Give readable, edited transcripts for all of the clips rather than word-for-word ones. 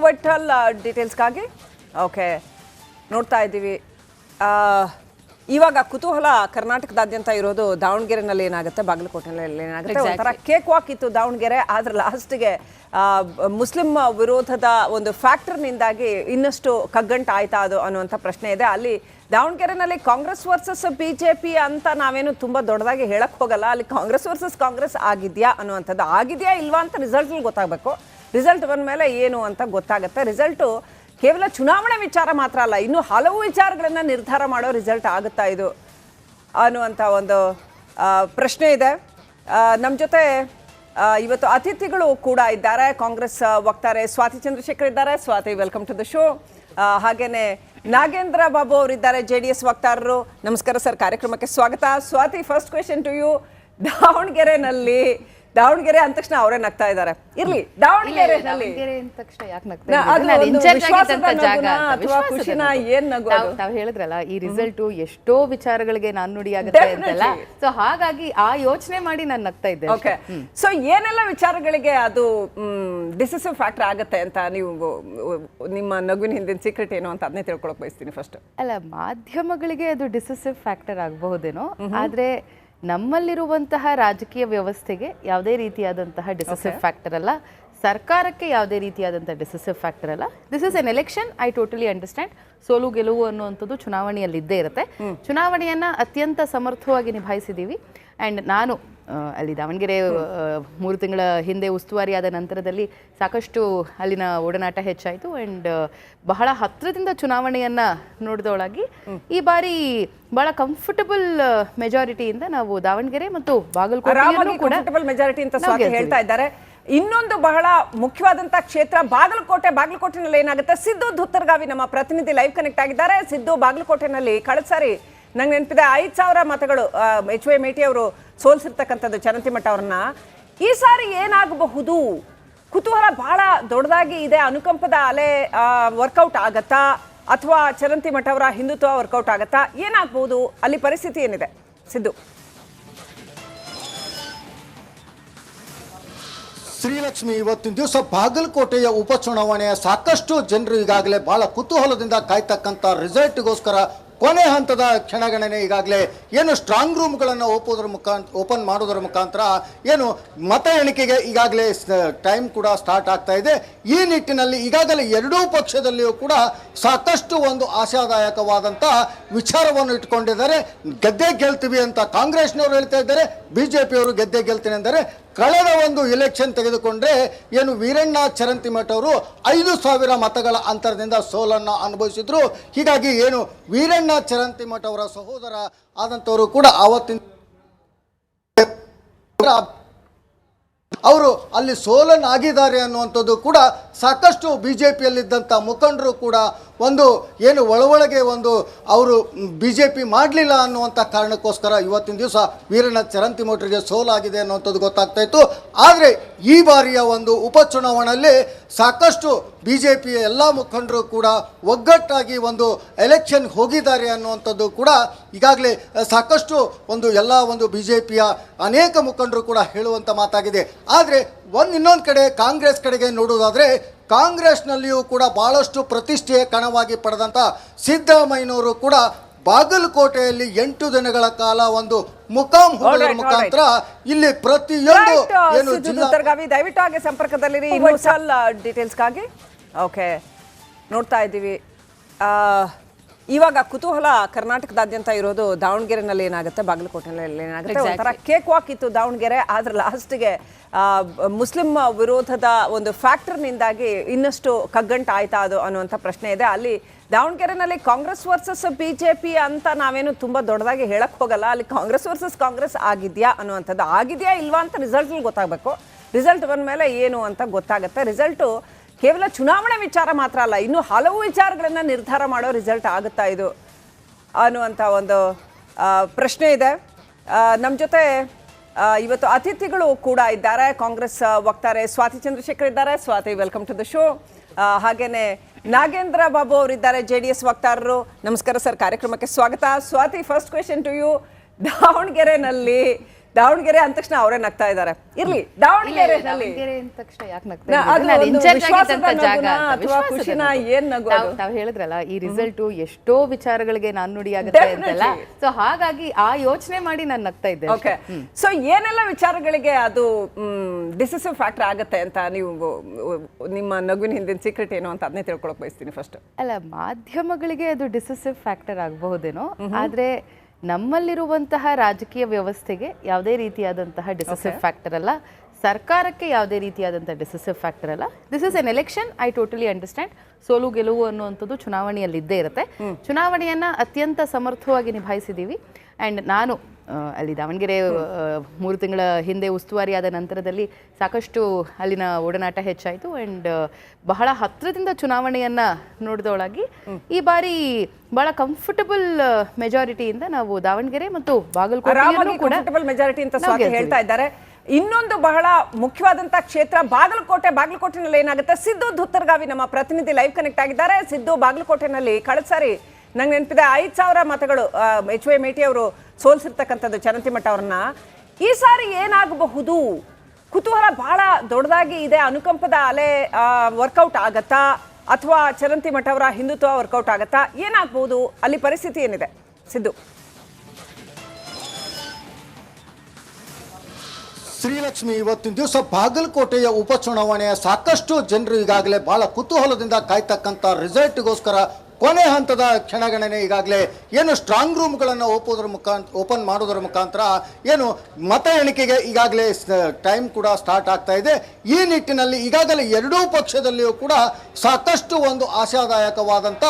Vithal ಡೀಟೇಲ್ಸ್ಗಾಗಿ okay ನೋಡ್ತಾ ಇದ್ದೀವಿ. ಇವಾಗ ಕುತೂಹಲ ಕರ್ನಾಟಕದಾದ್ಯಂತ ಇರೋದು ದಾವಣಗೆರೆನಲ್ಲಿ ಏನಾಗುತ್ತೆ, ಬಾಗಲಕೋಟೆನಲ್ಲಿ ಏನಾಗುತ್ತೆ. ಒಂಥರ ಕೇಕ್ ವಾಕ್ ಇತ್ತು ದಾವಣಗೆರೆ, ಆದ್ರೆ ಲಾಸ್ಟ್ಗೆ ಮುಸ್ಲಿಂ ವಿರೋಧದ ಒಂದು ಫ್ಯಾಕ್ಟರ್ನಿಂದಾಗಿ ಇನ್ನಷ್ಟು ಕಗ್ಗಂಟು ಆಯ್ತಾ ಅದು ಅನ್ನುವಂಥ ಪ್ರಶ್ನೆ ಇದೆ. ಅಲ್ಲಿ ದಾವಣಗೆರೆನಲ್ಲಿ ಕಾಂಗ್ರೆಸ್ ವರ್ಸಸ್ ಬಿಜೆಪಿ ಅಂತ ನಾವೇನು ತುಂಬ ದೊಡ್ಡದಾಗಿ ಹೇಳಕ್ ಹೋಗಲ್ಲ. ಅಲ್ಲಿ ಕಾಂಗ್ರೆಸ್ ವರ್ಸಸ್ ಕಾಂಗ್ರೆಸ್ ಆಗಿದೆಯಾ ಅನ್ನುವಂಥದ್ದು, ಆಗಿದೆಯಾ ಇಲ್ವಾ ಅಂತ ರಿಸಲ್ಟಲ್ಲಿ ಗೊತ್ತಾಗಬೇಕು. ರಿಸಲ್ಟ್ ಬಂದ ಮೇಲೆ ಏನು ಅಂತ ಗೊತ್ತಾಗುತ್ತೆ. ರಿಸಲ್ಟು ಕೇವಲ ಚುನಾವಣೆ ವಿಚಾರ ಮಾತ್ರ ಅಲ್ಲ, ಇನ್ನೂ ಹಲವು ವಿಚಾರಗಳನ್ನು ನಿರ್ಧಾರ ಮಾಡೋ ರಿಸಲ್ಟ್ ಆಗುತ್ತಾ ಇದು ಅನ್ನುವಂಥ ಒಂದು ಪ್ರಶ್ನೆ ಇದೆ. ನಮ್ಮ ಜೊತೆ ಇವತ್ತು ಅತಿಥಿಗಳು ಕೂಡ ಇದ್ದಾರೆ. ಕಾಂಗ್ರೆಸ್ ವಕ್ತಾರೆ ಸ್ವಾತಿ ಚಂದ್ರಶೇಖರ್ ಇದ್ದಾರೆ. Swati, welcome to the show. ಹಾಗೇನೆ ನಾಗೇಂದ್ರ ಬಾಬು ಅವರಿದ್ದಾರೆ, JDS ವಕ್ತಾರರು. ನಮಸ್ಕಾರ ಸರ್, ಕಾರ್ಯಕ್ರಮಕ್ಕೆ ಸ್ವಾಗತ. Swati, first question to you. Davanagere ಅಂದ ತಕ್ಷಣ ಅವರೇ ನಗ್ತಾ ಇದ್ದಾರೆ. ಇರ್ಲಿ, ದಾವಣಗೆರೆನಲ್ಲಿ ತಾವ್ ಹೇಳಿದ್ರಲ್ಲ, ಈ ರಿಸಲ್ಟ್ ಎಷ್ಟೋ ವಿಚಾರಗಳಿಗೆ ನಾನುಡಿ ಆಗುತ್ತೆ ಅಂತೆಲ್ಲ, ಸೊ ಹಾಗಾಗಿ ಆ ಯೋಚನೆ ಮಾಡಿ ನಾನು ನಗ್ತಾ ಇದ್ದೆ. ಓಕೆ, ಸೊ ಏನೆಲ್ಲ ವಿಚಾರಗಳಿಗೆ ಅದು ಡಿಸಿಸಿವ್ ಫ್ಯಾಕ್ಟರ್ ಆಗುತ್ತೆ ಅಂತ ನೀವು ನಿಮ್ಮ ನಗುವಿನ ಹಿಂದಿನ ಸೀಕ್ರೆಟ್ ಏನು ಅಂತ ಅದನ್ನೇ ತಿಳ್ಕೊಳಕ್ ಬಯಸ್ತೀನಿ ಫಸ್ಟ್. ಅಲ್ಲ, ಮಾಧ್ಯಮಗಳಿಗೆ ಅದು ಡಿಸಿಸಿವ್ ಫ್ಯಾಕ್ಟರ್ ಆಗಬಹುದೇನೋ, ಆದ್ರೆ ನಮ್ಮಲ್ಲಿರುವಂತಹ ರಾಜಕೀಯ ವ್ಯವಸ್ಥೆಗೆ ಯಾವುದೇ ರೀತಿಯಾದಂತಹ ಡಿಸಿಸಿವ್ ಫ್ಯಾಕ್ಟರ್ ಅಲ್ಲ, ಸರ್ಕಾರಕ್ಕೆ ಯಾವುದೇ ರೀತಿಯಾದಂತಹ ಡಿಸಿಸಿವ್ ಫ್ಯಾಕ್ಟರ್ ಅಲ್ಲ. This is N election, I totally understand. ಸೋಲು ಗೆಲುವು ಅನ್ನುವಂಥದ್ದು ಚುನಾವಣೆಯಲ್ಲಿ ಇದ್ದೇ ಇರುತ್ತೆ. ಚುನಾವಣೆಯನ್ನು ಅತ್ಯಂತ ಸಮರ್ಥವಾಗಿ ನಿಭಾಯಿಸಿದ್ದೀವಿ. ಆ್ಯಂಡ್ ನಾನು ಅಲ್ಲಿ ದಾವಣಗೆರೆ 3 ತಿಂಗಳ ಹಿಂದೆ ಉಸ್ತುವಾರಿ ಆದ ನಂತರದಲ್ಲಿ ಸಾಕಷ್ಟು ಅಲ್ಲಿನ ಒಡನಾಟ ಹೆಚ್ಚಾಯಿತು. ಆ್ಯಂಡ್ ಬಹಳ ಹತ್ತಿರದಿಂದ ಚುನಾವಣೆಯನ್ನು ನೋಡಿದೊಳಗಾಗಿ ಈ ಬಾರಿ ಬಹಳ ಕಂಫರ್ಟಬಲ್ ಮೆಜಾರಿಟಿಯಿಂದ ನಾವು ದಾವಣಗೆರೆ ಮತ್ತು ಬಾಗಲಕೋಟೆ ಕೂಡ ಮೆಜಾರಿಟಿ ಅಂತ ಹೇಳ್ತಾ ಇದ್ದಾರೆ. ಇನ್ನೊಂದು ಬಹಳ ಮುಖ್ಯವಾದಂತ ಕ್ಷೇತ್ರ ಬಾಗಲಕೋಟೆನಲ್ಲಿ ಏನಾಗುತ್ತೆ, ಸಿದ್ದು ಧುತ್ತರ್ಗಾವಿ ನಮ್ಮ ಪ್ರತಿನಿಧಿ ಲೈವ್ ಕನೆಕ್ಟ್ ಆಗಿದ್ದಾರೆ. ಸಿದ್ದು, ಬಾಗಲಕೋಟೆನಲ್ಲಿ ಕಳೆದ ಸಾರಿ ನಂಗೆ ನೆನಪಿದೆ 5,000 ಮತಗಳು HY ಮೇಟಿ ಅವರು ಸೋಲ್ಸಿರ್ತಕ್ಕಂಥದ್ದು ಚರಂತಿಮಠ ಅವ್ರನ್ನ. ಈ ಸಾರಿ ಏನಾಗಬಹುದು? ಕುತೂಹಲ ಬಹಳ ದೊಡ್ಡದಾಗಿ ಇದೆ. ಅನುಕಂಪದ ಅಲೆ ವರ್ಕೌಟ್ ಆಗತ್ತಾ ಅಥವಾ ಚರಂತಿಮಠ ಅವರ ಹಿಂದುತ್ವ ವರ್ಕೌಟ್ ಆಗತ್ತಾ? ಏನಾಗಬಹುದು ಅಲ್ಲಿ? ಪರಿಸ್ಥಿತಿ ಏನಿದೆ ಸಿದ್ದು? ಶ್ರೀಲಕ್ಷ್ಮಿ, ಇವತ್ತಿನ ದಿವಸ ಬಾಗಲಕೋಟೆಯ ಉಪಚುನಾವಣೆಯ ಸಾಕಷ್ಟು ಜನರು ಈಗಾಗಲೇ ಬಹಳ ಕುತೂಹಲದಿಂದ ಕಾಯ್ತಕ್ಕಂಥ ರಿಸಲ್ಟ್ಗೋಸ್ಕರ ಕೊನೆ ಹಂತದ ಕ್ಷಣಗಣನೆ ಈಗಾಗಲೇ ಏನು ಸ್ಟ್ರಾಂಗ್ ರೂಮ್ಗಳನ್ನು ಓಪನ್ ಮಾಡೋದರ ಮುಖಾಂತರ ಏನು ಮತ ಎಣಿಕೆಗೆ ಈಗಾಗಲೇ ಟೈಮ್ ಕೂಡ ಸ್ಟಾರ್ಟ್ ಆಗ್ತಾ ಇದೆ. ಈ ನಿಟ್ಟಿನಲ್ಲಿ ಈಗಾಗಲೇ ಎರಡೂ ಪಕ್ಷದಲ್ಲಿಯೂ ಕೂಡ ಸಾಕಷ್ಟು ಒಂದು ಆಶಾದಾಯಕವಾದಂಥ ವಿಚಾರವನ್ನು ಇಟ್ಕೊಂಡಿದ್ದಾರೆ. ಗೆದ್ದೆ ಗೆಲ್ತೀವಿ ಅಂತ ಕಾಂಗ್ರೆಸ್ನವರು ಹೇಳ್ತಾ ಇದ್ದಾರೆ, BJಪಿಯವರು ಗೆದ್ದೆ ಗೆಲ್ತೀನಿ ಅಂದರೆ ಕಳೆದ ಒಂದು ಎಲೆಕ್ಷನ್ ತೆಗೆದುಕೊಂಡ್ರೆ ಏನು ವೀರಣ್ಣ ಚರಂತಿಮಠ ಅವರು 5,000 ಮತಗಳ ಅಂತರದಿಂದ ಸೋಲನ್ನು ಅನುಭವಿಸಿದ್ರು. ಹೀಗಾಗಿ ಏನು ವೀರಣ್ಣ ಚರಂತಿಮಠ ಅವರ ಸಹೋದರ ಆದಂಥವರು ಕೂಡ ಆವತ್ತಿನ ಅವರು ಅಲ್ಲಿ ಸೋಲನ್ನಾಗಿದ್ದಾರೆ ಅನ್ನುವಂಥದ್ದು ಕೂಡ ಸಾಕಷ್ಟು BJಪಿಯಲ್ಲಿದ್ದಂಥ ಮುಖಂಡರು ಕೂಡ ಒಂದು ಏನು ಒಳಗೆ ಒಂದು ಅವರು BJP ಮಾಡಲಿಲ್ಲ ಅನ್ನುವಂಥ ಕಾರಣಕ್ಕೋಸ್ಕರ ಇವತ್ತಿನ ದಿವಸ ವೀರಣ್ಣ ಚರಂತಿಮಠರಿಗೆ ಸೋಲಾಗಿದೆ ಅನ್ನುವಂಥದ್ದು ಗೊತ್ತಾಗ್ತಾ ಇತ್ತು. ಆದರೆ ಈ ಬಾರಿಯ ಒಂದು ಉಪಚುನಾವಣೆಯಲ್ಲಿ ಸಾಕಷ್ಟು BJಪಿಯ ಎಲ್ಲ ಮುಖಂಡರು ಕೂಡ ಒಗ್ಗಟ್ಟಾಗಿ ಒಂದು ಎಲೆಕ್ಷನ್ ಹೋಗಿದ್ದಾರೆ ಅನ್ನುವಂಥದ್ದು ಕೂಡ ಈಗಾಗಲೇ ಸಾಕಷ್ಟು ಎಲ್ಲ BJಪಿಯ ಅನೇಕ ಮುಖಂಡರು ಕೂಡ ಹೇಳುವಂಥ ಮಾತಾಗಿದೆ. ಆದರೆ ಇನ್ನೊಂದು ಕಡೆ ಕಾಂಗ್ರೆಸ್ ಕಡೆಗೆ ನೋಡೋದಾದರೆ ಕಾಂಗ್ರೆಸ್ನಲ್ಲಿಯೂ ಕೂಡ ಬಹಳಷ್ಟು ಪ್ರತಿಷ್ಠೆಯ ಕಣವಾಗಿ ಪಡೆದಂಥ ಸಿದ್ದರಾಮಯ್ಯನವರು ಕೂಡ ಬಾಗಲಕೋಟೆಯಲ್ಲಿ 8 ದಿನಗಳ ಕಾಲ ಒಂದು ಮುಖಾಂ ಹೋಗೋದ್ರ ಮುಖಾಂತರ ಇಲ್ಲಿ ಪ್ರತಿಯೊಂದು ಏನು ದಯವಿಟ್ಟು ಹಾಗೆ ಸಂಪರ್ಕದಲ್ಲಿರಿ ಡೀಟೇಲ್ಸ್ಗಾಗಿ. ಓಕೆ, ನೋಡ್ತಾ ಇದ್ದೀವಿ. ಇವಾಗ ಕುತೂಹಲ ಕರ್ನಾಟಕದಾದ್ಯಂತ ಇರೋದು ದಾವಣಗೆರೆನಲ್ಲಿ ಏನಾಗುತ್ತೆ, ಬಾಗಲಕೋಟೆನಲ್ಲಿ ಏನಾಗುತ್ತೆ. ಒಂಥರ ಕೇಕ್ ವಾಕ್ ಇತ್ತು ದಾವಣಗೆರೆ, ಆದ್ರೆ ಲಾಸ್ಟ್ಗೆ ಮುಸ್ಲಿಂ ವಿರೋಧದ ಒಂದು ಫ್ಯಾಕ್ಟರ್ನಿಂದಾಗಿ ಇನ್ನಷ್ಟು ಕಗ್ಗಂಟು ಆಯ್ತಾ ಅದು ಅನ್ನುವಂಥ ಪ್ರಶ್ನೆ ಇದೆ. ಅಲ್ಲಿ ದಾವಣಗೆರೆನಲ್ಲಿ ಕಾಂಗ್ರೆಸ್ ವರ್ಸಸ್ ಬಿಜೆಪಿ ಅಂತ ನಾವೇನು ತುಂಬ ದೊಡ್ಡದಾಗಿ ಹೇಳಕ್ ಹೋಗಲ್ಲ. ಅಲ್ಲಿ ಕಾಂಗ್ರೆಸ್ ವರ್ಸಸ್ ಕಾಂಗ್ರೆಸ್ ಆಗಿದೆಯಾ ಅನ್ನುವಂಥದ್ದು, ಆಗಿದೆಯಾ ಇಲ್ವಾ ಅಂತ ರಿಸಲ್ಟಲ್ಲಿ ಗೊತ್ತಾಗಬೇಕು. ರಿಸಲ್ಟ್ ಬಂದ ಮೇಲೆ ಏನು ಅಂತ ಗೊತ್ತಾಗುತ್ತೆ. ರಿಸಲ್ಟು ಕೇವಲ ಚುನಾವಣೆ ವಿಚಾರ ಮಾತ್ರ ಅಲ್ಲ, ಇನ್ನೂ ಹಲವು ವಿಚಾರಗಳನ್ನು ನಿರ್ಧಾರ ಮಾಡೋ ರಿಸಲ್ಟ್ ಆಗುತ್ತಾ ಇದು ಅನ್ನುವಂಥ ಒಂದು ಪ್ರಶ್ನೆ ಇದೆ. ನಮ್ಮ ಜೊತೆ ಇವತ್ತು ಅತಿಥಿಗಳು ಕೂಡ ಇದ್ದಾರೆ. ಕಾಂಗ್ರೆಸ್ ವಕ್ತಾರೆ ಸ್ವಾತಿ ಚಂದ್ರಶೇಖರ್ ಇದ್ದಾರೆ. Swati, welcome to the show. ಹಾಗೇನೆ ನಾಗೇಂದ್ರ ಬಾಬು ಅವರಿದ್ದಾರೆ, JDS ವಕ್ತಾರರು. ನಮಸ್ಕಾರ ಸರ್, ಕಾರ್ಯಕ್ರಮಕ್ಕೆ ಸ್ವಾಗತ. Swati, first question to you. ದಾವಣಗೆರೆನಲ್ಲಿ ದಾವಣಗೆರೆ ಅಂದ ತಕ್ಷಣ ಅವರೇ ನಗ್ತಾ ಇದ್ದಾರೆ. ಇರ್ಲಿ, ದಾವಣಗೆರೆನಲ್ಲಿ ದಾವಣಗೆರೆ ಅಂದ ತಕ್ಷಣ ಯಾಕೆ ನಗ್ತಾ ಅದು ಇದ್ದೀನಿ? ನಾನು ಒಂದು ಇನ್ಚಾರ್ಜ್ ವಿಶ್ವಾಸದ ಆಗಿದ್ದಂಥ ಜಾಗ ನಗುನಾ ಅಂತ. ಅಥವಾ ವಿಶ್ವಾಸದ ಖುಷಿನ ನಗು. ಏನ್ ನಗು ಅದು? ತಾವು ಹೇಳಿದ್ರಲ್ಲ ಈ ರಿಸಲ್ಟ್ ಎಷ್ಟೋ ವಿಚಾರಗಳಿಗೆ ನಾನುಡಿಯಾಗುತ್ತೆ ಅಂತೆಲ್ಲ, ಸೊ ಹಾಗಾಗಿ ಆ ಯೋಚನೆ ಮಾಡಿ ನಾನು ನಗ್ತಾ ಇದ್ದೆ. ಓಕೆ, ಸೊ ಏನೆಲ್ಲ ವಿಚಾರಗಳಿಗೆ ಅದು ಡಿಸಿಸಿವ್ ಫ್ಯಾಕ್ಟರ್ ಆಗತ್ತೆ ಅಂತ ನೀವು ನಿಮ್ಮ ನಗುವಿನ ಹಿಂದಿನ ಸೀಕ್ರೆಟ್ ಏನು ಅಂತ ಅದನ್ನೇ ತಿಳ್ಕೊಳಕ್ ಬಯಸ್ತೀನಿ ಫಸ್ಟ್. ಅಲ್ಲ, ಮಾಧ್ಯಮಗಳಿಗೆ ಅದು ಡಿಸಿಸಿವ್ ಫ್ಯಾಕ್ಟರ್ ಆಗಬಹುದೇನೋ, ಆದ್ರೆ ನಮ್ಮಲ್ಲಿರುವಂತಹ ರಾಜಕೀಯ ವ್ಯವಸ್ಥೆಗೆ ಯಾವುದೇ ರೀತಿಯಾದಂತಹ ಡಿಸಿಸಿವ್ ಫ್ಯಾಕ್ಟರ್ ಅಲ್ಲ, ಸರ್ಕಾರಕ್ಕೆ ಯಾವುದೇ ರೀತಿಯಾದಂತಹ ಡಿಸಿಸಿವ್ ಫ್ಯಾಕ್ಟರ್ ಅಲ್ಲ. This is N election, I totally understand. ಸೋಲು ಗೆಲುವು ಅನ್ನುವಂಥದ್ದು ಚುನಾವಣೆಯಲ್ಲಿ ಇದ್ದೇ ಇರುತ್ತೆ. ಚುನಾವಣೆಯನ್ನ ಅತ್ಯಂತ ಸಮರ್ಥವಾಗಿ ನಿಭಾಯಿಸಿದ್ದೀವಿ. ಆ್ಯಂಡ್ ನಾನು ಅಲ್ಲಿ ದಾವಣಗೆರೆ 3 ತಿಂಗಳ ಹಿಂದೆ ಉಸ್ತುವಾರಿ ಆದ ನಂತರದಲ್ಲಿ ಸಾಕಷ್ಟು ಅಲ್ಲಿನ ಒಡನಾಟ ಹೆಚ್ಚಾಯಿತು. ಆ್ಯಂಡ್ ಬಹಳ ಹತ್ತಿರದಿಂದ ಚುನಾವಣೆಯನ್ನು ನೋಡಿದೊಳಗಾಗಿ ಈ ಬಾರಿ ಬಹಳ ಕಂಫರ್ಟಬಲ್ ಮೆಜಾರಿಟಿಯಿಂದ ನಾವು ದಾವಣಗೆರೆ ಮತ್ತು ಬಾಗಲಕೋಟೆಯಲ್ಲೂ ಕೂಡ ಮೆಜಾರಿಟಿ ಅಂತ ಸ್ವಾತಿ ಹೇಳ್ತಾ ಇದ್ದಾರೆ. ಇನ್ನೊಂದು ಬಹಳ ಮುಖ್ಯವಾದಂತ ಕ್ಷೇತ್ರ ಬಾಗಲಕೋಟೆನಲ್ಲಿ ಏನಾಗುತ್ತೆ, ಸಿದ್ದು ಧುತ್ತರ್ಗಾವಿ ನಮ್ಮ ಪ್ರತಿನಿಧಿ ಲೈವ್ ಕನೆಕ್ಟ್ ಆಗಿದ್ದಾರೆ. ಸಿದ್ದು, ಬಾಗಲಕೋಟೆನಲ್ಲಿ ಕಳೆದ ಸಾರಿ ನಂಗೆ ನೆನಪಿದೆ 5,000 ಮತಗಳು HY ಮೇಟಿ ಅವರು ಸೋಲ್ಸಿರ್ತಕ್ಕಂಥದ್ದು ಚರಂತಿಮಠ ಅವ್ರನ್ನ. ಈ ಸಾರಿ ಏನಾಗಬಹುದು? ಕುತೂಹಲ ಬಹಳ ದೊಡ್ಡದಾಗಿ ಇದೆ. ಅನುಕಂಪದ ಅಲೆ ವರ್ಕೌಟ್ ಆಗತ್ತಾ ಅಥವಾ ಚರಂತಿಮಠ ಅವರ ಹಿಂದುತ್ವ ವರ್ಕೌಟ್ ಆಗತ್ತಾ? ಏನಾಗಬಹುದು ಅಲ್ಲಿ? ಪರಿಸ್ಥಿತಿ ಏನಿದೆ ಸಿದ್ದು? ಶ್ರೀಲಕ್ಷ್ಮಿ, ಇವತ್ತಿನ ದಿವಸ ಬಾಗಲಕೋಟೆಯ ಉಪಚುನಾವಣೆಯ ಸಾಕಷ್ಟು ಜನರು ಈಗಾಗಲೇ ಬಹಳ ಕುತೂಹಲದಿಂದ ಕಾಯ್ತಕ್ಕಂಥ ರಿಸಲ್ಟ್ಗೋಸ್ಕರ ಕೊನೆ ಹಂತದ ಕ್ಷಣಗಣನೆ ಈಗಾಗಲೇ ಏನು ಸ್ಟ್ರಾಂಗ್ ರೂಮ್ಗಳನ್ನು ಓಪನ್ ಮಾಡೋದ್ರ ಮುಖಾಂತರ ಏನು ಮತ ಎಣಿಕೆಗೆ ಈಗಾಗಲೇ ಟೈಮ್ ಕೂಡ ಸ್ಟಾರ್ಟ್ ಆಗ್ತಾ ಇದೆ. ಈ ನಿಟ್ಟಿನಲ್ಲಿ ಈಗಾಗಲೇ ಎರಡೂ ಪಕ್ಷದಲ್ಲಿಯೂ ಕೂಡ ಸಾಕಷ್ಟು ಒಂದು ಆಶಾದಾಯಕವಾದಂಥ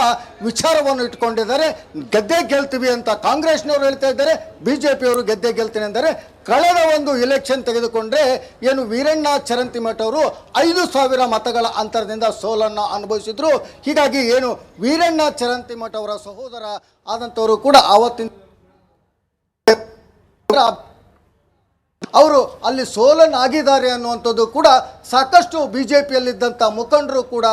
ವಿಚಾರವನ್ನು ಇಟ್ಕೊಂಡಿದ್ದಾರೆ. ಗೆದ್ದೆ ಗೆಲ್ತೀವಿ ಅಂತ ಕಾಂಗ್ರೆಸ್ನವರು ಹೇಳ್ತಾ ಇದ್ದಾರೆ, ಬಿಜೆಪಿಯವರು ಗೆದ್ದೆ ಗೆಲ್ತೀನಿ ಅಂದರೆ ಕಳೆದ ಒಂದು ಎಲೆಕ್ಷನ್ ತೆಗೆದುಕೊಂಡ್ರೆ ಏನು ವೀರಣ್ಣ ಚರಂತಿಮಠ ಅವರು 5,000 ಮತಗಳ ಅಂತರದಿಂದ ಸೋಲನ್ನು ಅನುಭವಿಸಿದ್ರು. ಹೀಗಾಗಿ ಏನು ವೀರಣ್ಣ ಚರಂತಿಮಠ ಅವರ ಸಹೋದರ ಆದಂಥವರು ಕೂಡ ಆವತ್ತಿನ ಅವರು ಅಲ್ಲಿ ಸೋಲನ್ನಾಗಿದ್ದಾರೆ ಅನ್ನುವಂಥದ್ದು ಕೂಡ ಸಾಕಷ್ಟು ಬಿಜೆಪಿಯಲ್ಲಿದ್ದಂಥ ಮುಖಂಡರು ಕೂಡ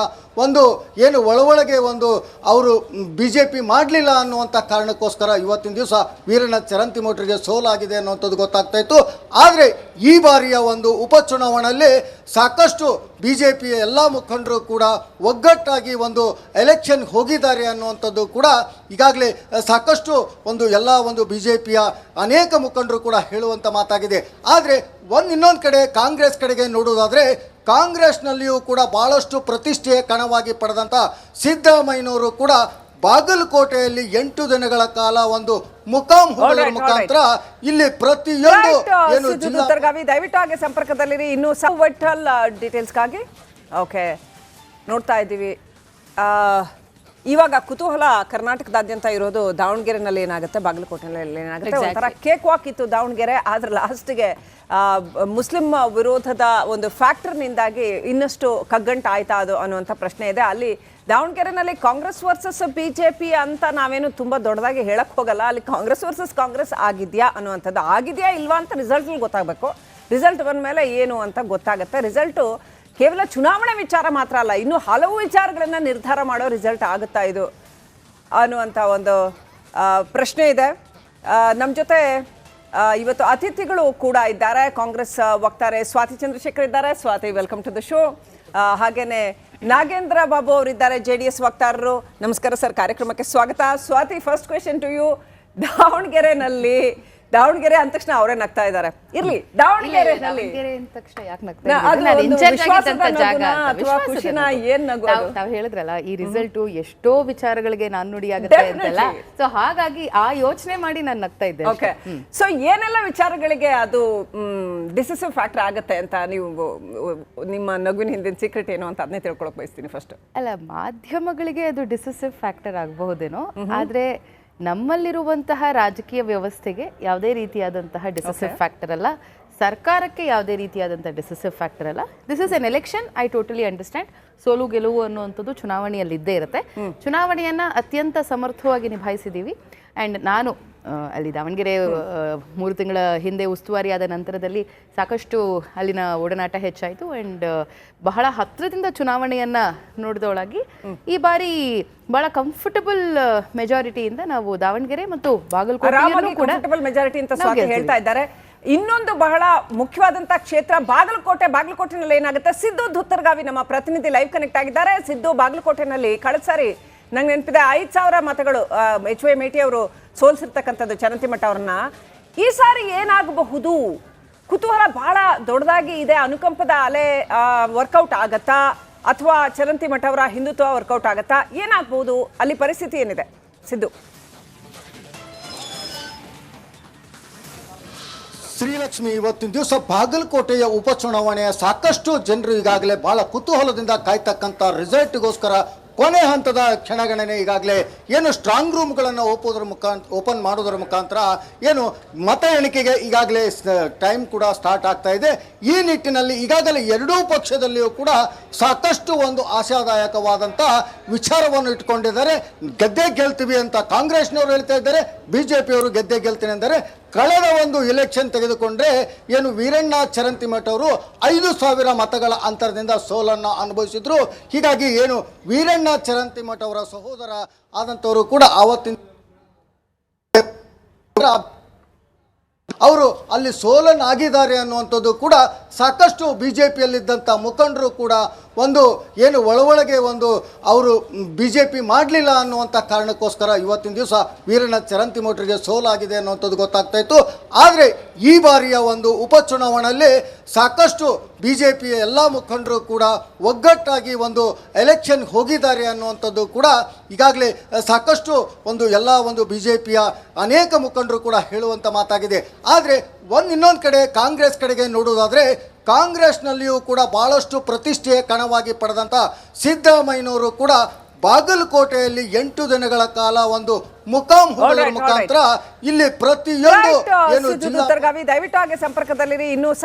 ಒಂದು ಏನು ಒಳಗೆ ಒಂದು ಅವರು ಬಿಜೆಪಿ ಮಾಡಲಿಲ್ಲ ಅನ್ನುವಂಥ ಕಾರಣಕ್ಕೋಸ್ಕರ ಇವತ್ತಿನ ದಿವಸ ವೀರಣ್ಣ ಚರಂತಿಮಠರಿಗೆ ಸೋಲಾಗಿದೆ ಅನ್ನುವಂಥದ್ದು ಗೊತ್ತಾಗ್ತಾ ಇತ್ತು. ಆದರೆ ಈ ಬಾರಿಯ ಒಂದು ಉಪಚುನಾವಣೆಯಲ್ಲಿ ಸಾಕಷ್ಟು ಬಿಜೆಪಿಯ ಎಲ್ಲ ಮುಖಂಡರು ಕೂಡ ಒಗ್ಗಟ್ಟಾಗಿ ಒಂದು ಎಲೆಕ್ಷನ್ ಹೋಗಿದ್ದಾರೆ ಅನ್ನುವಂಥದ್ದು ಕೂಡ ಈಗಾಗಲೇ ಸಾಕಷ್ಟು ಒಂದು ಬಿಜೆಪಿಯ ಅನೇಕ ಮುಖಂಡರು ಕೂಡ ಹೇಳುವಂಥ ಮಾತಾಗಿದೆ. ಆದರೆ ಇನ್ನೊಂದು ಕಡೆ ಕಾಂಗ್ರೆಸ್ ಕಡೆಗೆ ನೋಡುವುದಾದರೆ ಕಾಂಗ್ರೆಸ್ನಲ್ಲಿಯೂ ಕೂಡ ಬಹಳಷ್ಟು ಪ್ರತಿಷ್ಠೆಯ ಕಣವಾಗಿ ಪಡೆದಂಥ ಸಿದ್ದರಾಮಯ್ಯನವರು ಕೂಡ ಬಾಗಲಕೋಟೆಯಲ್ಲಿ 8 ದಿನಗಳ ಕಾಲ ಒಂದು ಮುಖಾಂ ಹೂಡುವ ಮುಖಾಂತರ ಇಲ್ಲಿ ಪ್ರತಿಯೊಂದು ಏನು ಧುತ್ತರ್ಗಾವಿ ದಯವಿಟ್ಟು ಹಾಗೆ ಸಂಪರ್ಕದಲ್ಲಿರಿ. ಇನ್ನು ವೈಟಲ್ ಡೀಟೇಲ್ಸ್ಗಾಗಿ ಓಕೆ ನೋಡ್ತಾ ಇದ್ದೀವಿ. ಇವಾಗ ಕುತೂಹಲ ಕರ್ನಾಟಕದಾದ್ಯಂತ ಇರೋದು ದಾವಣಗೆರೆನಲ್ಲಿ ಏನಾಗುತ್ತೆ, ಬಾಗಲಕೋಟೆನಲ್ಲಿ ಏನಾಗುತ್ತೆ. ಒಂಥರ ಕೇಕ್ ವಾಕ್ ಇತ್ತು ದಾವಣಗೆರೆ, ಆದ್ರೆ ಲಾಸ್ಟ್ಗೆ ಮುಸ್ಲಿಂ ವಿರೋಧದ ಒಂದು ಫ್ಯಾಕ್ಟರ್ನಿಂದಾಗಿ ಇನ್ನಷ್ಟು ಕಗ್ಗಂಟು ಆಯ್ತಾ ಅದು ಅನ್ನುವಂಥ ಪ್ರಶ್ನೆ ಇದೆ. ಅಲ್ಲಿ ದಾವಣಗೆರೆನಲ್ಲಿ ಕಾಂಗ್ರೆಸ್ ವರ್ಸಸ್ ಬಿಜೆಪಿ ಅಂತ ನಾವೇನು ತುಂಬ ದೊಡ್ಡದಾಗಿ ಹೇಳಕ್ ಹೋಗಲ್ಲ. ಅಲ್ಲಿ ಕಾಂಗ್ರೆಸ್ ವರ್ಸಸ್ ಕಾಂಗ್ರೆಸ್ ಆಗಿದೆಯಾ ಅನ್ನುವಂಥದ್ದು, ಆಗಿದೆಯಾ ಇಲ್ವಾ ಅಂತ ರಿಸಲ್ಟಲ್ಲಿ ಗೊತ್ತಾಗಬೇಕು. ರಿಸಲ್ಟ್ ಬಂದ ಮೇಲೆ ಏನು ಅಂತ ಗೊತ್ತಾಗುತ್ತೆ. ರಿಸಲ್ಟು ಕೇವಲ ಚುನಾವಣೆ ವಿಚಾರ ಮಾತ್ರ ಅಲ್ಲ, ಇನ್ನೂ ಹಲವು ವಿಚಾರಗಳನ್ನು ನಿರ್ಧಾರ ಮಾಡೋ ರಿಸಲ್ಟ್ ಆಗುತ್ತಾ ಇದು ಅನ್ನುವಂಥ ಒಂದು ಪ್ರಶ್ನೆ ಇದೆ. ನಮ್ಮ ಜೊತೆ ಇವತ್ತು ಅತಿಥಿಗಳು ಕೂಡ ಇದ್ದಾರೆ. ಕಾಂಗ್ರೆಸ್ ವಕ್ತಾರೆ ಸ್ವಾತಿ ಚಂದ್ರಶೇಖರ್ ಇದ್ದಾರೆ. Swati, welcome to the show. ಹಾಗೇನೆ ನಾಗೇಂದ್ರ ಬಾಬು ಅವರಿದ್ದಾರೆ, JDS ವಕ್ತಾರರು. ನಮಸ್ಕಾರ ಸರ್, ಕಾರ್ಯಕ್ರಮಕ್ಕೆ ಸ್ವಾಗತ. Swati, first question to you. Davanagere ಅಂದ ತಕ್ಷಣ ಅವರೇ ನಗ್ತಾ ಇದ್ದಾರೆ. ಇರ್ಲಿ, ದಾವಣಗೆರೆನಲ್ಲಿ ಅಥವಾ ಖುಷಿನ ಏನ್ ನಗು? ತಾವು ಹೇಳಿದ್ರಲ್ಲ ಈ ರಿಸಲ್ಟ್ ಎಷ್ಟೋ ವಿಚಾರಗಳಿಗೆ ನಾನುಡಿಯಾಗುತ್ತೆ ಅಂತೆಲ್ಲ, ಸೊ ಹಾಗಾಗಿ ಆ ಯೋಚನೆ ಮಾಡಿ ನಾನು ನಗ್ತಾ ಇದ್ದೆ. ಓಕೆ, ಸೊ ಏನೆಲ್ಲ ವಿಚಾರಗಳಿಗೆ ಅದು ಡಿಸಿಸಿವ್ ಫ್ಯಾಕ್ಟರ್ ಆಗತ್ತೆ ಅಂತ ನೀವು ನಿಮ್ಮ ನಗುವಿನ ಹಿಂದಿನ ಸೀಕ್ರೆಟ್ ಏನು ಅಂತ ಅದನ್ನೇ ತಿಳ್ಕೊಳಕ್ ಬಯಸ್ತೀನಿ ಫಸ್ಟ್. ಅಲ್ಲ, ಮಾಧ್ಯಮಗಳಿಗೆ ಅದು ಡಿಸಿಸಿವ್ ಫ್ಯಾಕ್ಟರ್ ಆಗಬಹುದೇನೋ, ಆದ್ರೆ ನಮ್ಮಲ್ಲಿರುವಂತಹ ರಾಜಕೀಯ ವ್ಯವಸ್ಥೆಗೆ ಯಾವುದೇ ರೀತಿಯಾದಂತಹ ಡಿಸಿಸಿವ್ ಫ್ಯಾಕ್ಟರ್ ಅಲ್ಲ, ಸರ್ಕಾರಕ್ಕೆ ಯಾವುದೇ ರೀತಿಯಾದಂತಹ ಡಿಸಿಸಿವ್ ಫ್ಯಾಕ್ಟರ್ ಅಲ್ಲ. This is N election, I totally understand. ಸೋಲು ಗೆಲುವು ಅನ್ನುವಂಥದ್ದು ಚುನಾವಣೆಯಲ್ಲಿ ಇದ್ದೇ ಇರುತ್ತೆ. ಚುನಾವಣೆಯನ್ನ ಅತ್ಯಂತ ಸಮರ್ಥವಾಗಿ ನಿಭಾಯಿಸಿದ್ದೀವಿ. ಆ್ಯಂಡ್ ನಾನು ಅಲ್ಲಿ ದಾವಣಗೆರೆ 3 ತಿಂಗಳ ಹಿಂದೆ ಉಸ್ತುವಾರಿ ಆದ ನಂತರದಲ್ಲಿ ಸಾಕಷ್ಟು ಅಲ್ಲಿನ ಒಡನಾಟ ಹೆಚ್ಚಾಯಿತು. ಆ್ಯಂಡ್ ಬಹಳ ಹತ್ತಿರದಿಂದ ಚುನಾವಣೆಯನ್ನು ನೋಡಿದೊಳಗಾಗಿ ಈ ಬಾರಿ ಬಹಳ ಕಂಫರ್ಟಬಲ್ ಮೆಜಾರಿಟಿಯಿಂದ ನಾವು ದಾವಣಗೆರೆ ಮತ್ತು ಬಾಗಲಕೋಟೆಯಲ್ಲೂ ಕೂಡ ಮೆಜಾರಿಟಿ ಅಂತ ಸ್ವಾತಿ ಹೇಳ್ತಾ ಇದ್ದಾರೆ. ಇನ್ನೊಂದು ಬಹಳ ಮುಖ್ಯವಾದಂತ ಕ್ಷೇತ್ರ ಬಾಗಲಕೋಟೆನಲ್ಲಿ ಏನಾಗುತ್ತೆ, ಸಿದ್ದು ಧುತ್ತರ್ಗಾವಿ ನಮ್ಮ ಪ್ರತಿನಿಧಿ ಲೈವ್ ಕನೆಕ್ಟ್ ಆಗಿದ್ದಾರೆ. ಸಿದ್ದು, ಬಾಗಲಕೋಟೆನಲ್ಲಿ ಕಳೆದ ಸಾರಿ ನಂಗೆ ನೆನಪಿದೆ 5,000 ಮತಗಳು HY ಮೇಟಿ ಅವರು ಸೋಲ್ಸಿರ್ತಕ್ಕಂಥದ್ದು ಚರಂತಿಮಠ ಅವ್ರನ್ನ. ಈ ಸಾರಿ ಏನಾಗಬಹುದು? ಕುತೂಹಲ ಬಹಳ ದೊಡ್ಡದಾಗಿ ಇದೆ. ಅನುಕಂಪದ ಅಲೆ ವರ್ಕೌಟ್ ಆಗತ್ತಾ ಅಥವಾ ಚರಂತಿಮಠ ಅವರ ಹಿಂದುತ್ವ ವರ್ಕೌಟ್ ಆಗತ್ತಾ? ಏನಾಗಬಹುದು? ಅಲ್ಲಿ ಪರಿಸ್ಥಿತಿ ಏನಿದೆ ಸಿದ್ದು? ಶ್ರೀಲಕ್ಷ್ಮಿ, ಇವತ್ತಿನ ದಿವಸ ಬಾಗಲಕೋಟೆಯ ಉಪಚುನಾವಣೆಯ ಸಾಕಷ್ಟು ಜನರು ಈಗಾಗಲೇ ಬಹಳ ಕುತೂಹಲದಿಂದ ಕಾಯ್ತಕ್ಕಂಥ ರಿಸಲ್ಟ್ಗೋಸ್ಕರ ಕೊನೆ ಹಂತದ ಕ್ಷಣಗಣನೆ ಈಗಾಗಲೇ ಏನು ಸ್ಟ್ರಾಂಗ್ ರೂಮ್ಗಳನ್ನು ಓಪನ್ ಮಾಡೋದ್ರ ಮುಖಾಂತರ ಏನು ಮತ ಎಣಿಕೆಗೆ ಈಗಾಗಲೇ ಟೈಮ್ ಕೂಡ ಸ್ಟಾರ್ಟ್ ಆಗ್ತಾ ಇದೆ. ಈ ನಿಟ್ಟಿನಲ್ಲಿ ಈಗಾಗಲೇ ಎರಡೂ ಪಕ್ಷದಲ್ಲಿಯೂ ಕೂಡ ಸಾಕಷ್ಟು ಒಂದು ಆಶಾದಾಯಕವಾದಂಥ ವಿಚಾರವನ್ನು ಇಟ್ಕೊಂಡಿದ್ದಾರೆ. ಗೆದ್ದೆ ಗೆಲ್ತೀವಿ ಅಂತ ಕಾಂಗ್ರೆಸ್ನವರು ಹೇಳ್ತಾ ಇದ್ದಾರೆ, BJPಯವರು ಗೆದ್ದೆ ಗೆಲ್ತೀನಿ ಅಂದರೆ ಕಳೆದ ಒಂದು ಎಲೆಕ್ಷನ್ ತೆಗೆದುಕೊಂಡ್ರೆ ಏನು ವೀರಣ್ಣ ಚರಂತಿಮಠ ಅವರು 5,000 ಮತಗಳ ಅಂತರದಿಂದ ಸೋಲನ್ನು ಅನುಭವಿಸಿದ್ರು. ಹೀಗಾಗಿ ಏನು ವೀರಣ್ಣ ಚರಂತಿಮಠ ಅವರ ಸಹೋದರ ಆದಂಥವರು ಕೂಡ ಆವತ್ತಿನ ಅವರು ಅಲ್ಲಿ ಸೋಲನ್ನಾಗಿದ್ದಾರೆ ಅನ್ನುವಂಥದ್ದು ಕೂಡ ಸಾಕಷ್ಟು BJPಯಲ್ಲಿದ್ದಂಥ ಮುಖಂಡರು ಕೂಡ ಒಂದು ಏನು ಒಳಗೆ ಒಂದು ಅವರು BJP ಮಾಡಲಿಲ್ಲ ಅನ್ನುವಂಥ ಕಾರಣಕ್ಕೋಸ್ಕರ ಇವತ್ತಿನ ದಿವಸ ವೀರಣ್ಣ ಚರಂತಿಮಠರಿಗೆ ಸೋಲಾಗಿದೆ ಅನ್ನುವಂಥದ್ದು ಗೊತ್ತಾಗ್ತಾ ಇತ್ತು. ಆದರೆ ಈ ಬಾರಿಯ ಒಂದು ಉಪಚುನಾವಣೆಯಲ್ಲಿ ಸಾಕಷ್ಟು BJPಯ ಎಲ್ಲ ಮುಖಂಡರು ಕೂಡ ಒಗ್ಗಟ್ಟಾಗಿ ಒಂದು ಎಲೆಕ್ಷನ್ ಹೋಗಿದ್ದಾರೆ ಅನ್ನುವಂಥದ್ದು ಕೂಡ ಈಗಾಗಲೇ ಸಾಕಷ್ಟು ಒಂದು ಎಲ್ಲ ಒಂದು BJPಯ ಅನೇಕ ಮುಖಂಡರು ಕೂಡ ಹೇಳುವಂಥ ಮಾತಾಗಿದೆ. ಆದರೆ ಇನ್ನೊಂದು ಕಡೆ ಕಾಂಗ್ರೆಸ್ ಕಡೆಗೆ ನೋಡುವುದಾದರೆ ಕಾಂಗ್ರೆಸ್ನಲ್ಲಿಯೂ ಕೂಡ ಬಹಳಷ್ಟು ಪ್ರತಿಷ್ಠೆಯ ಕಣವಾಗಿ ಪಡೆದಂಥ ಸಿದ್ದರಾಮಯ್ಯನವರು ಕೂಡ ಬಾಗಲಕೋಟೆಯಲ್ಲಿ 8 ದಿನಗಳ ಕಾಲ ಒಂದು ಮುಖಾಂ ಮುಖಾಂತರ ಇಲ್ಲಿ ಪ್ರತಿಯೊಂದು ಏನು ದಯವಿಟ್ಟು ಹಾಗೆ ಸಂಪರ್ಕದಲ್ಲಿರಿ. ಇನ್ನೂ